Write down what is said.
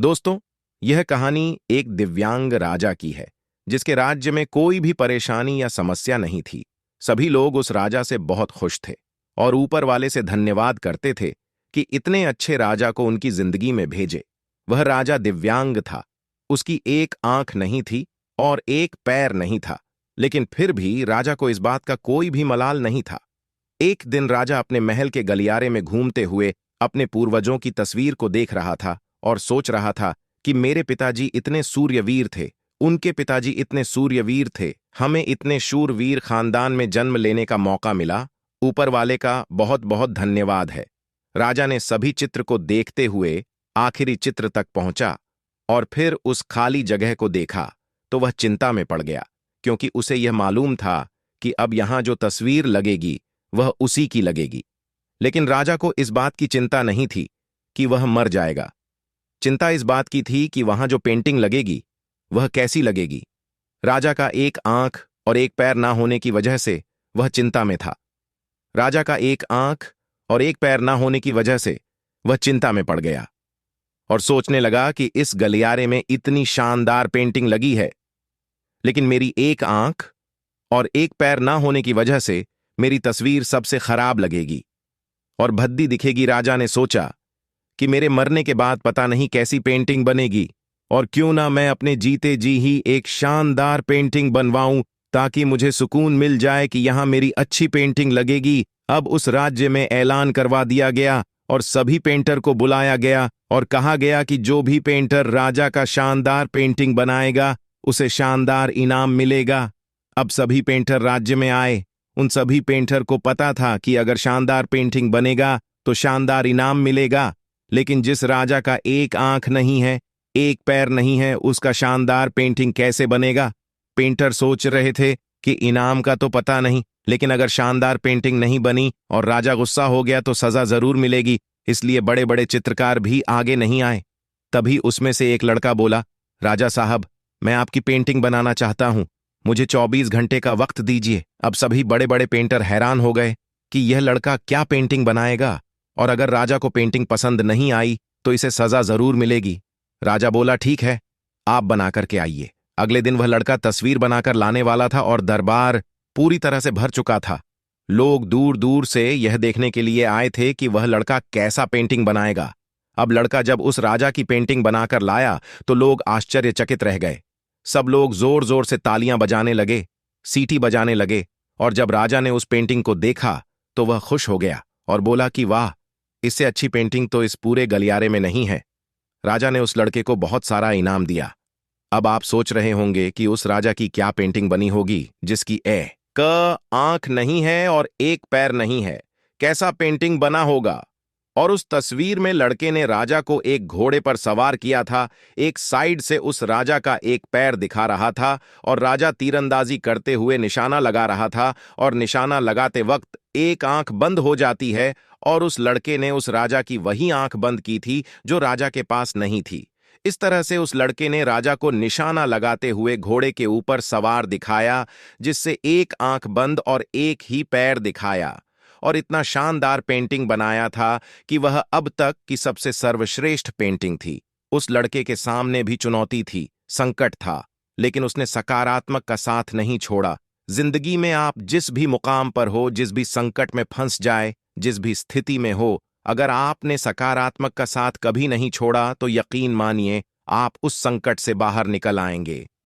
दोस्तों, यह कहानी एक दिव्यांग राजा की है, जिसके राज्य में कोई भी परेशानी या समस्या नहीं थी। सभी लोग उस राजा से बहुत खुश थे और ऊपर वाले से धन्यवाद करते थे कि इतने अच्छे राजा को उनकी जिंदगी में भेजे। वह राजा दिव्यांग था। उसकी एक आंख नहीं थी और एक पैर नहीं था, लेकिन फिर भी राजा को इस बात का कोई भी मलाल नहीं था। एक दिन राजा अपने महल के गलियारे में घूमते हुए अपने पूर्वजों की तस्वीर को देख रहा था और सोच रहा था कि मेरे पिताजी इतने सूर्यवीर थे, उनके पिताजी इतने सूर्यवीर थे, हमें इतने शूरवीर खानदान में जन्म लेने का मौका मिला। ऊपर वाले का बहुत बहुत धन्यवाद है। राजा ने सभी चित्र को देखते हुए आखिरी चित्र तक पहुंचा और फिर उस खाली जगह को देखा तो वह चिंता में पड़ गया, क्योंकि उसे यह मालूम था कि अब यहां जो तस्वीर लगेगी वह उसी की लगेगी। लेकिन राजा को इस बात की चिंता नहीं थी कि वह मर जाएगा। चिंता इस बात की थी कि वहां जो पेंटिंग लगेगी वह कैसी लगेगी। राजा का एक आंख और एक पैर ना होने की वजह से वह चिंता में था। राजा का एक आंख और एक पैर ना होने की वजह से वह चिंता में पड़ गया और सोचने लगा कि इस गलियारे में इतनी शानदार पेंटिंग लगी है, लेकिन मेरी एक आंख और एक पैर ना होने की वजह से मेरी तस्वीर सबसे खराब लगेगी और भद्दी दिखेगी। राजा ने सोचा कि मेरे मरने के बाद पता नहीं कैसी पेंटिंग बनेगी, और क्यों ना मैं अपने जीते जी ही एक शानदार पेंटिंग बनवाऊं, ताकि मुझे सुकून मिल जाए कि यहां मेरी अच्छी पेंटिंग लगेगी। अब उस राज्य में ऐलान करवा दिया गया और सभी पेंटर को बुलाया गया और कहा गया कि जो भी पेंटर राजा का शानदार पेंटिंग बनाएगा उसे शानदार इनाम मिलेगा। अब सभी पेंटर राज्य में आए। उन सभी पेंटर को पता था कि अगर शानदार पेंटिंग बनेगा तो शानदार इनाम मिलेगा, लेकिन जिस राजा का एक आंख नहीं है, एक पैर नहीं है, उसका शानदार पेंटिंग कैसे बनेगा। पेंटर सोच रहे थे कि इनाम का तो पता नहीं, लेकिन अगर शानदार पेंटिंग नहीं बनी और राजा गुस्सा हो गया तो सजा जरूर मिलेगी। इसलिए बड़े बड़े चित्रकार भी आगे नहीं आए। तभी उसमें से एक लड़का बोला, राजा साहब, मैं आपकी पेंटिंग बनाना चाहता हूं, मुझे 24 घंटे का वक्त दीजिए। अब सभी बड़े बड़े पेंटर हैरान हो गए कि यह लड़का क्या पेंटिंग बनाएगा, और अगर राजा को पेंटिंग पसंद नहीं आई तो इसे सजा जरूर मिलेगी। राजा बोला, ठीक है, आप बना करके आइए। अगले दिन वह लड़का तस्वीर बनाकर लाने वाला था और दरबार पूरी तरह से भर चुका था। लोग दूर दूर से यह देखने के लिए आए थे कि वह लड़का कैसा पेंटिंग बनाएगा। अब लड़का जब उस राजा की पेंटिंग बनाकर लाया तो लोग आश्चर्यचकित रह गए। सब लोग जोर जोर से तालियां बजाने लगे, सीटी बजाने लगे, और जब राजा ने उस पेंटिंग को देखा तो वह खुश हो गया और बोला कि वाह, इससे अच्छी पेंटिंग तो इस पूरे गलियारे में नहीं है। राजा ने उस लड़के को बहुत सारा इनाम दिया। अब आप सोच रहे होंगे कि उस राजा की क्या पेंटिंग बनी होगी जिसकी क आंख नहीं है और एक पैर नहीं है। कैसा पेंटिंग बना होगा। और उस तस्वीर में लड़के ने राजा को एक घोड़े पर सवार किया था। एक साइड से उस राजा का एक पैर दिखा रहा था और राजा तीरंदाजी करते हुए निशाना लगा रहा था, और निशाना लगाते वक्त एक आंख बंद हो जाती है, और उस लड़के ने उस राजा की वही आंख बंद की थी जो राजा के पास नहीं थी। इस तरह से उस लड़के ने राजा को निशाना लगाते हुए घोड़े के ऊपर सवार दिखाया, जिससे एक आंख बंद और एक ही पैर दिखाया, और इतना शानदार पेंटिंग बनाया था कि वह अब तक की सबसे सर्वश्रेष्ठ पेंटिंग थी। उस लड़के के सामने भी चुनौती थी, संकट था, लेकिन उसने सकारात्मक का साथ नहीं छोड़ा। जिंदगी में आप जिस भी मुकाम पर हो, जिस भी संकट में फंस जाए, जिस भी स्थिति में हो, अगर आपने सकारात्मक का साथ कभी नहीं छोड़ा तो यकीन मानिए आप उस संकट से बाहर निकल आएंगे।